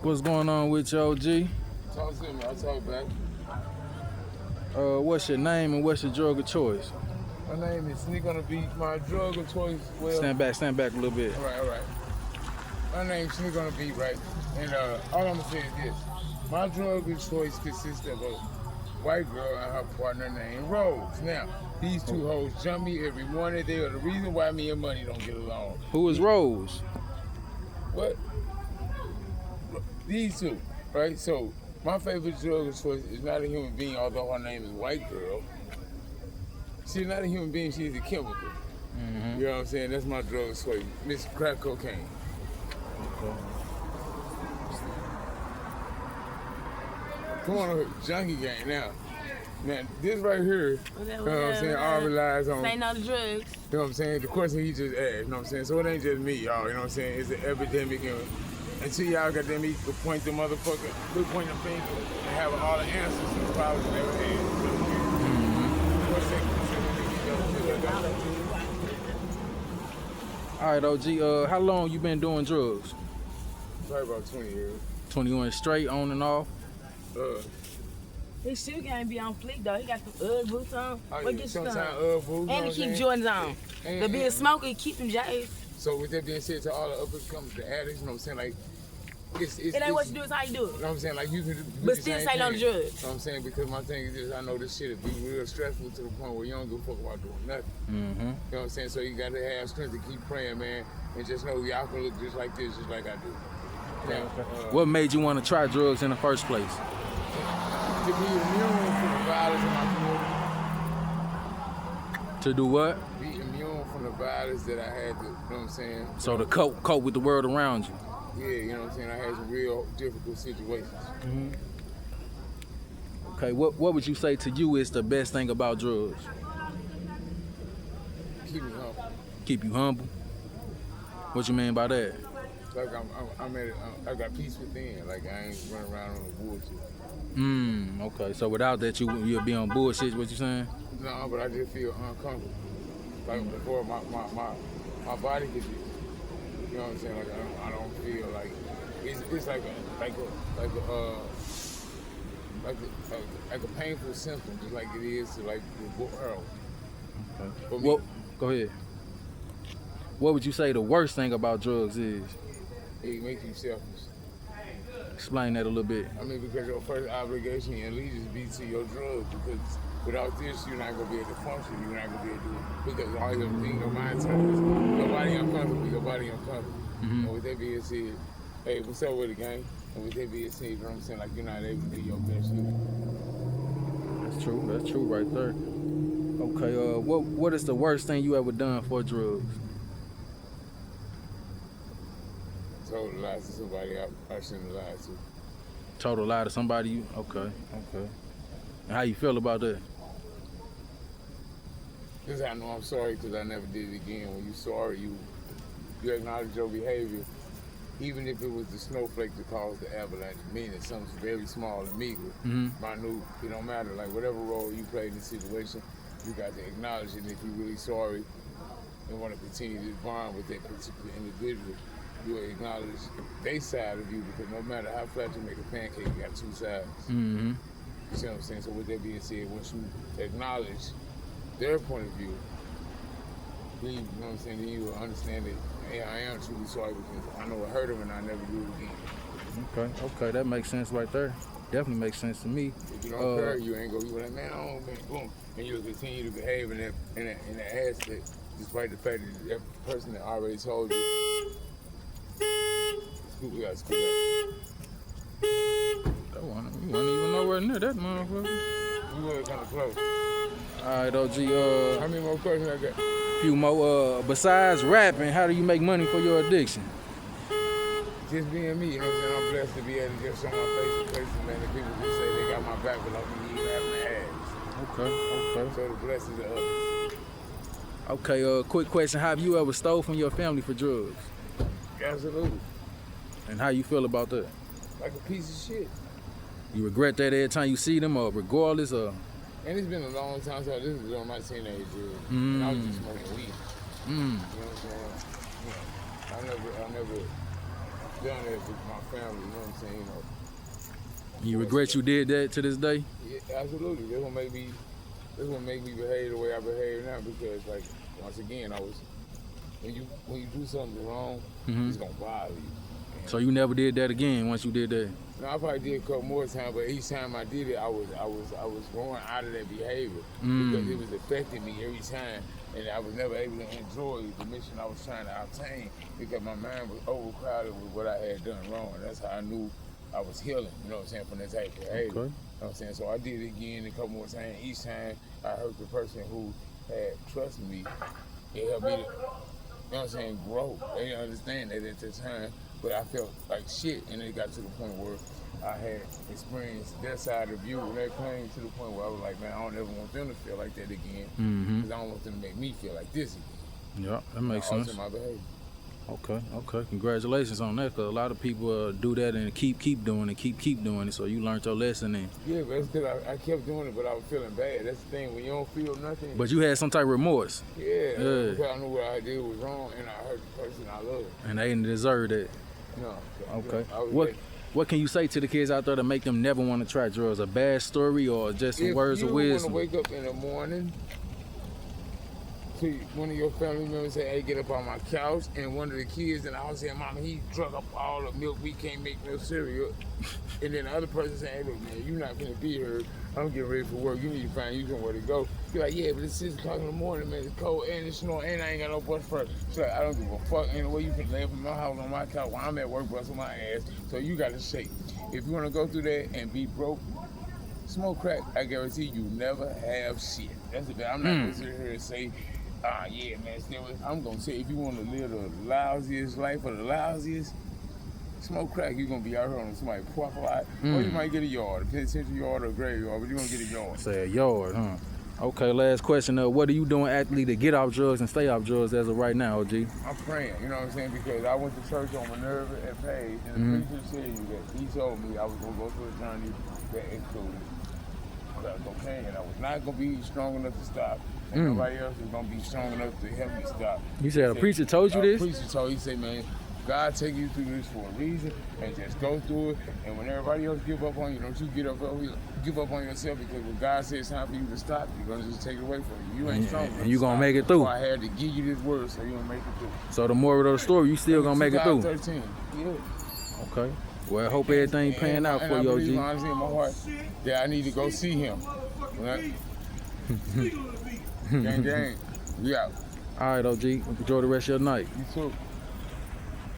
What's going on with you, OG? Talk to me, I'll talk back. What's your name and what's your drug of choice? My name is Sneak on the Beat. My drug of choice, well... Stand back a little bit. All right. My name's Sneak on the Beat, right? And all I'm gonna say is this. My drug of choice consists of a white girl and her partner named Rose. Now, these two hoes jump me every morning. They are the reason why me and Money don't get along. Who is Rose? What? These two, right? So, my favorite drug of choice is not a human being, although her name is White Girl. She's not a human being, she's a chemical. You know what I'm saying? That's my drug of choice. Miss Crack Cocaine. Okay. Come on, junkie gang now. Now, this right here, you know what I'm saying, all relies on... Ain't no drugs. You know what I'm saying? The question he just asked, you know what I'm saying? So it ain't just me, y'all, you know what I'm saying? It's an epidemic, and until y'all got them equal point the motherfucker, good point the finger, and have all the answers to the problems we never had. All right, OG. How long you been doing drugs? Probably about 20 years. 21 straight, on and off. His shoe game be on fleek though. He got the boots on. What gets you sometimes boots. And he keep Jordans on. The being smoker, he keep them J's. So with that being said, to all the up and comers, the addicts, you know what I'm saying? Like, it ain't what you do, it's how you do it. You know what I'm saying? Like, you can do but the still same say no to thing. drugs. You know what I'm saying? Because my thing is this, I know this shit will be real stressful to the point where you don't give a fuck about doing nothing. You know what I'm saying? So you got to have strength to keep praying, man, and just know y'all can look just like this, just like I do. Now, What made you want to try drugs in the first place? To be immune from the violence in my community. To do what? Be immune from the violence that I had to, you know what I'm saying? So to cope with the world around you. Yeah, you know what I'm saying? I had some real difficult situations. Okay, what would you say to you is the best thing about drugs? Keep me humble. Keep you humble? What you mean by that? Like I got peace within. Like I ain't running around on the bullshit. Okay. So without that, you'll be on bullshit. What you saying? No, but I just feel uncomfortable. Like before, my body gets it. You know what I'm saying? Like I don't feel like it's like a painful symptom, just like it is to like the world. Okay. Well, go ahead. What would you say the worst thing about drugs is? It makes you selfish. Explain that a little bit. I mean, because your first obligation and allegiance be to your drugs. Because without this, you're not gonna be able to function. You're not gonna be able to do it. Because all your thing, your mind turns. Your body uncomfortable. Your body uncomfortable. And with that being said, hey, what's up with the gang? And with that being said, you know what I'm saying? Like you're not able to do your best shit. That's true right there. Okay, what is the worst thing you ever done for drugs? Told a lie to somebody I shouldn't have lied to. Told a lie to somebody you? Okay. And how you feel about that? Because I know I'm sorry because I never did it again. When you're sorry, you acknowledge your behavior, even if it was the snowflake that caused the avalanche, meaning something very small and meager, minute, it don't matter. Like whatever role you played in the situation, you got to acknowledge it. And if you're really sorry and want to continue to bond with that particular individual, you will acknowledge their side of you, because no matter how flat you make a pancake, you got two sides. You see what I'm saying? So with that being said, once you acknowledge their point of view, then you know what I'm saying, then you will understand that, hey, I am truly sorry because I know it hurt them and I never do it again. Okay, that makes sense right there. Definitely makes sense to me. If you don't care, you ain't gonna be like, man, oh man, boom. And you'll continue to behave in that aspect, despite the fact that that person that already told you. We got to scoop that. That one, you wasn't even nowhere near that motherfucker. We were kind of close. All right, OG. How many more questions I got? Few more. Besides rapping, how do you make money for your addiction? Just being me, you know what I'm saying? I'm blessed to be able to just show my face to places, man, and people just say they got my back without me even having to ask. Okay. So the blessings of others. Okay, quick question. Have you ever stole from your family for drugs? Absolutely. And how you feel about that? Like a piece of shit. You regret that every time you see them, or regardless, or? And it's been a long time, so this is on my teenage years. And I was just smoking weed. You know what I'm saying? I never done that with my family, you know what I'm saying? You know, You regret you did that to this day? yeah, absolutely. This will make me behave the way I behave now because, like, once again, when you do something wrong, it's gonna bother you. So you never did that again once you did that? No, I probably did a couple more times, but each time I did it, I was growing out of that behavior because it was affecting me every time, and I was never able to enjoy the mission I was trying to obtain because my mind was overcrowded with what I had done wrong. And that's how I knew I was healing, you know what I'm saying, from that type of behavior. Okay. You know what I'm saying? So I did it again a couple more times. Each time I hurt the person who had trusted me, it helped me to, you know what I'm saying, grow. They didn't understand that at the time, but I felt like shit, and it got to the point where I had experienced their side of view, and they came to the point where I was like, man, I don't ever want them to feel like that again, because I don't want them to make me feel like this again. Yeah, that makes sense. My behavior. Okay. Congratulations on that, because a lot of people do that and keep doing it, keep doing it, so you learned your lesson then. Yeah, but that's because I kept doing it, but I was feeling bad. That's the thing, when you don't feel nothing. But you had some type of remorse. Yeah. Because I knew what I did was wrong, and I hurt the person I love. And they didn't deserve that. No. Okay. What can you say to the kids out there to make them never want to try drugs? A bad story or just some words of wisdom? If you want to wake up in the morning, to one of your family members say, hey, get up on my couch, and one of the kids in the house said, Mama, he drunk up all the milk, we can't make no cereal. And then the other person say, hey, look, man, you're not gonna be here. I'm getting ready for work. You need to find you somewhere to go. You're like, yeah, but it's 6 o'clock in the morning, man. It's cold and it's snowing, and I ain't got no bus for it. She's like, I don't give a fuck. Anyway, you can lay up in my house on my couch while I'm at work busting my ass. So you gotta shake. If you wanna go through that and be broke, smoke crack, I guarantee you never have shit. That's the thing. I'm not gonna sit here and say, yeah, man, I'm gonna say if you want to live the lousiest life or the lousiest, smoke crack, you're gonna be out here on somebody's proper lot. Or you might get a yard, a penitentiary yard or a graveyard, but you're gonna get a yard. Say a yard, huh? Okay, last question. What are you doing actually to get off drugs and stay off drugs as of right now, OG? I'm praying, you know what I'm saying? Because I went to church on Minerva and Page, and the preacher said that he told me I was gonna go through a journey that included cocaine, and I was not gonna be strong enough to stop. And nobody else is gonna be strong enough to help me stop. You said a preacher told you this? A preacher told, he said, man, God take you through this for a reason, and just go through it. And when everybody else give up on you, don't you give up on yourself, because when God says it's time for you to stop, you're gonna just take it away from you. You ain't strong enough. And you gonna make it through. So I had to give you this word so you gonna make it through. So the moral of the story, you still gonna make it through. 2013. Yeah. Okay. Well, I hope everything pan out for you, OG. I believe honestly in my heart that I need to go see him. Right? Gang, gang. We out. All right, OG. Enjoy the rest of your night. You too.